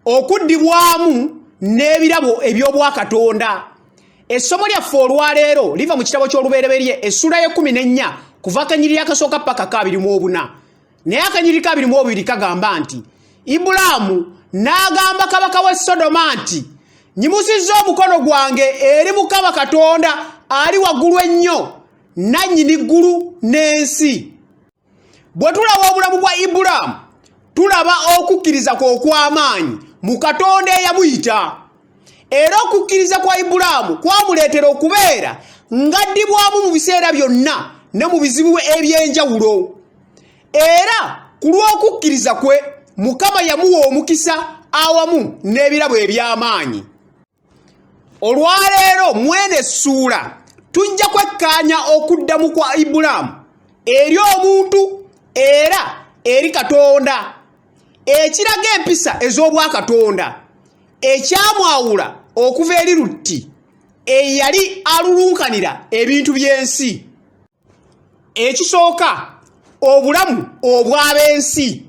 okuddibwamu n'ebirabo eby'obwakatonda. Essomo lyaffe olwaleero liva mu kitabo ky'Olubereberye essula ye-14 kuva akanyiriri akasooka paka ka-24. Naye akanyiriri ka-22 kagamba nti Ibulaamu n'agamba kabaka w'e Sodoma nti nyimusizza omukono gwange eri Mukama Katonda ali waggulu ennyo, nannyini ggulu n'ensi. Bwe tulaba obulamu bwa Ibulaamu tulaba okukkiriza kwe okw'amaanyi mu Katonda eyamuyita. Era okukkiriza kwa Ibulaamu kwamuleetera okubeera ng'addibwamu mu biseera byonna ne mu bizibu eby'enjawulo. Era ku lw'okukkiriza kwe Mukama yamuwa omukisa awamu n'ebirabo eby'amaanyi. Olwaleero mwene essuula tujja kwekkaanya okuddamu kwa Ibulaamu eri omuntu era eri Katonda, ekiraga empisa ez'obwakatonda ekyamwawula okuva eri Lutti eyali alulunkanira ebintu by'ensi. Ekisooka, obulamu obw'ab'ensi.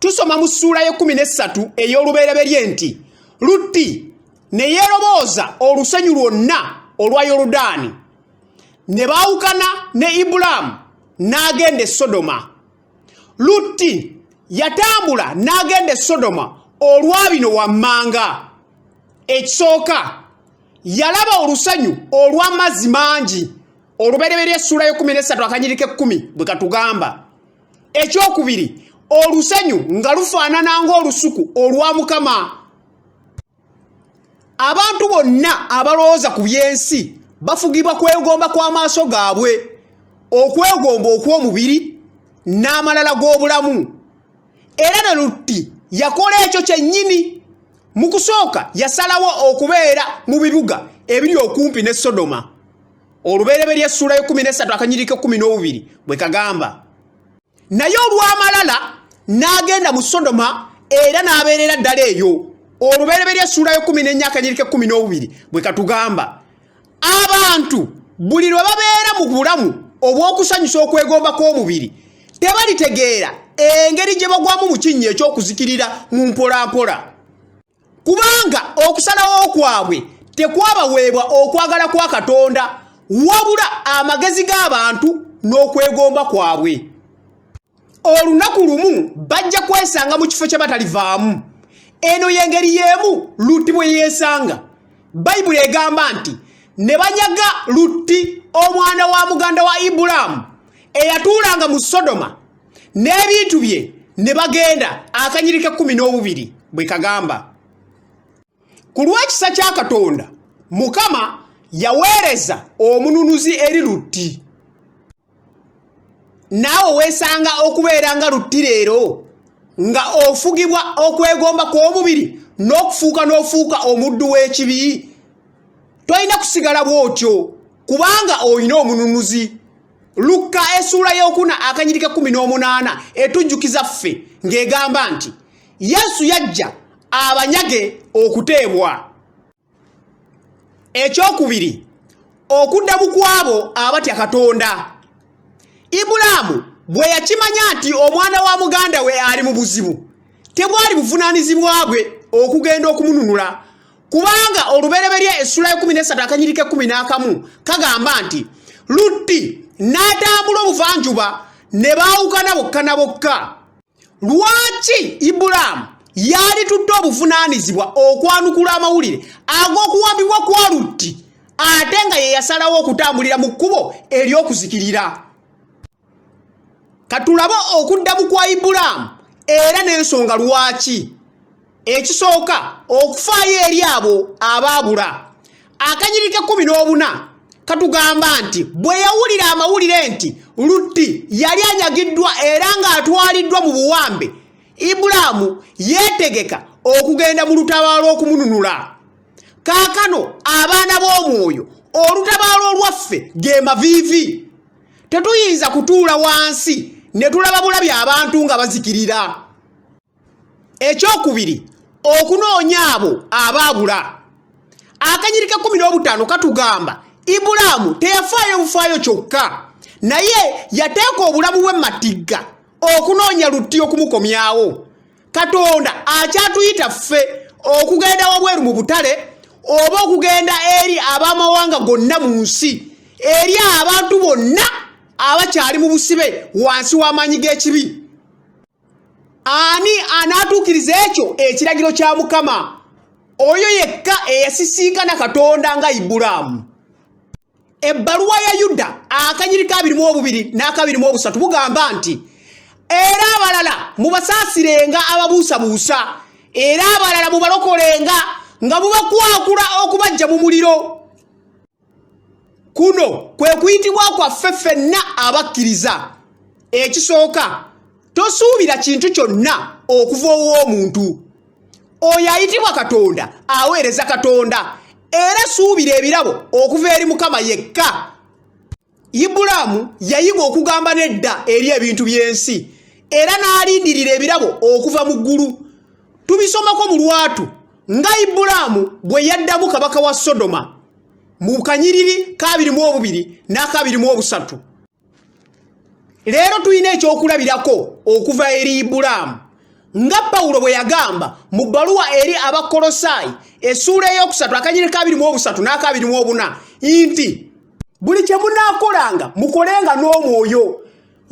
Tusoma mu ssuula ye-13 ey'Olubereberye nti Lutti ne yeerobooza olusenyu lwonna olwa Yoludaani, ne baawukana ne Ibulaamu n'agenda e Sodoma. Lutti yatambula n'agenda e Sodoma olwa bino wammanga. Ekisooka, yalaba olusenyu olw'amazzi mangi. Olubereberye essula ye-13 akanyiriri ke-10 bwe katugamba. Ekyokubiri, olusenyu nga lufaanana ng'olusuku olwa Mukama. Abantu bonna abalowooza ku by'ensi bafugibwa kwegomba kw'amaaso gaabwe, okwegomba okw'omubiri n'amalala g'obulamu. Era ne Lutti yakola ekyo kyennyini. Mu kusooka yasalawo okubeera mu bibuga ebiri okumpi ne Sodoma. Olubereberye essula ye-13 akanyiriri ke-12 bwe kagamba. Naye olw'amalala n'agenda mu Sodoma era n'abeerera ddala eyo. Olubereberye essula ye-14 akanyiriri ke-12 bwe katugamba. Abantu buli lwe babeera mu bulamu obw'okusanyusa okwegomba kw'omubiri tebalitegeera engeri gye bagwamu mu kinnya eky'okuzikirira mu mpolampola. Kubanga okusalawo kwabwe tekwabaweebwa okwagala kwa Katonda, wabula amagezi g'abantu n'okwegomba kwabwe. Olunaku lumu bajja kwesanga mu kifo kye batalivaamu. Eno y'engeri y'emu Lutti bwe yeesanga. Bayibuli egamba nti ne banyaga Lutti omwana wa muganda wa Ibulaamu eyatuulanga mu Sodoma n'ebintu bye ne bagenda. Akanyiriri ke-12 bwe kagamba. Ku lw'ekisa kya Katonda, Mukama yaweereza omununuzi eri Lutti. Naawe weesanga okubeera nga Lutti leero, nga ofugibwa okwegomba kw'omubiri n'ofuuka omuddu w'ekibi. Tolina kusigala bw'otyo kubanga olina omununuzi. Lukka essula ye-4 akanyiriri ke-18 etujjukiza ffe ng'egamba nti Yesu yajja abanyage okuteebwa. Ekyokubiri, okuddamu kw'abo abatya Katonda. Ibulaamu bwe yakimanya nti omwana wa muganda we ali mu buzibu, tebwali buvunaanyizibwa bwe okugenda okumununula, kubanga Olubereberye essula ye-13 akanyiriri ke-11 kagamba nti Lutti n'atambula obuvanjuba ne baawukana bokka na bokka. Lwaki Ibulaamu yali tutte obuvunaanyizibwa okwanukula amawulire ag'okuwambibwa kwa Lutti ate nga ye yasalawo okutambulira mu kkubo ery'okuzikirira? Katulabe okuddamu kwa Ibulaamu era n'ensonga lwaki. Ekisooka, okufaayo eri abo abaabula. Akanyiriri ke-14 katugamba nti bwe yawulira amawulire nti Lutti yali anyagiddwa era ng'atwaliddwa mu buwambe, Ibulaamu yeetegeka okugenda mu lutabaalo okumununula. Kaakano abaana b'omwoyo, olutabaalo olwaffe ge maviivi. Tetuyinza kutuula wansi ne tulaba bulabi abantu nga bazikirira. Ekyokubiri, okunoonya abo abaabula. Akanyiriri ke-15 katugamba Ibulaamu teyafaayo bufaayo kyokka, naye yateeka obulamu bwe matigga okunoonya Lutti okumukomyawo. Katonda akyatuyita ffe okugenda wabweru mu butale oba okugenda eri abamawanga gonna mu nsi eri abantu bonna abakyali mu busibe wansi w'amaanyi g'ekibi. Ani anaatuukiriza ekyo ekiragiro kya Mukama? Oyo yekka eyasisinkana Katonda nga Ibulaamu. Ebbaluwa ya Yuda akanyiri ka 22 n'aka 23 bugamba nti era abalala mubasaasirenga ababuusabuusa era abalala mubalokolenga nga mubakwakula okubajja mu muliro. Kuno kwe kuyitibwa kwaffe ffenna abakkiriza. Ekisooka, tosuubira kintu kyonna okuva ow'omuntu. Oyo ayitibwa Katonda aweereza Katonda era suubira ebirabo okuva eri Mukama yekka. Ibulaamu yayiga okugamba nedda eri ebintu by'ensi era n'alindirira ebirabo okuva mu ggulu. Tubisomako mu lwatu nga Ibulaamu bwe yaddamu kabaka wa Sodoma mu kanyiriri ka 22 n'aka 23. Leero tulina ekyokulabirako okuva eri Ibulaamu nga Pawulo bwe yagamba mu bbaluwa eri Abakolosaayi essuula ey'okusatu akanyiri ka 23 n'aka 24 nti buli kye munaakolanga mukolenga n'omwoyo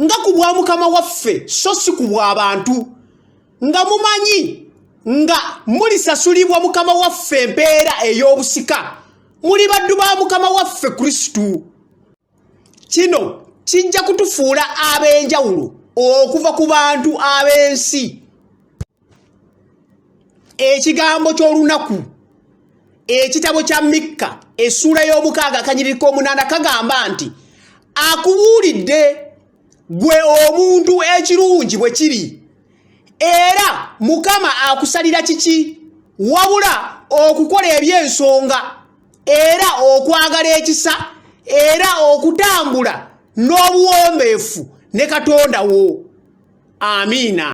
nga ku bwa Mukama waffe so si ku bw'abantu, nga mumanyi nga mulisasulibwa Mukama waffe empeera ey'obusika, muli baddu ba Mukama waffe Kristo. Kino kijja kutufuula ab'enjawulo okuva ku bantu ab'ensi. Ekigambo ky'olunaku ekitabo kya Mikka essuula y'omukaaga akanyiriri k'omunaana kagamba nti akubuulidde gwe omuntu ekirungi bwe kiri, era Mukama akusalira kiki wabula okukola eby'ensonga era okwagala ekisa era okutambula n'obuwombeefu ne Katonda wo. Amiina.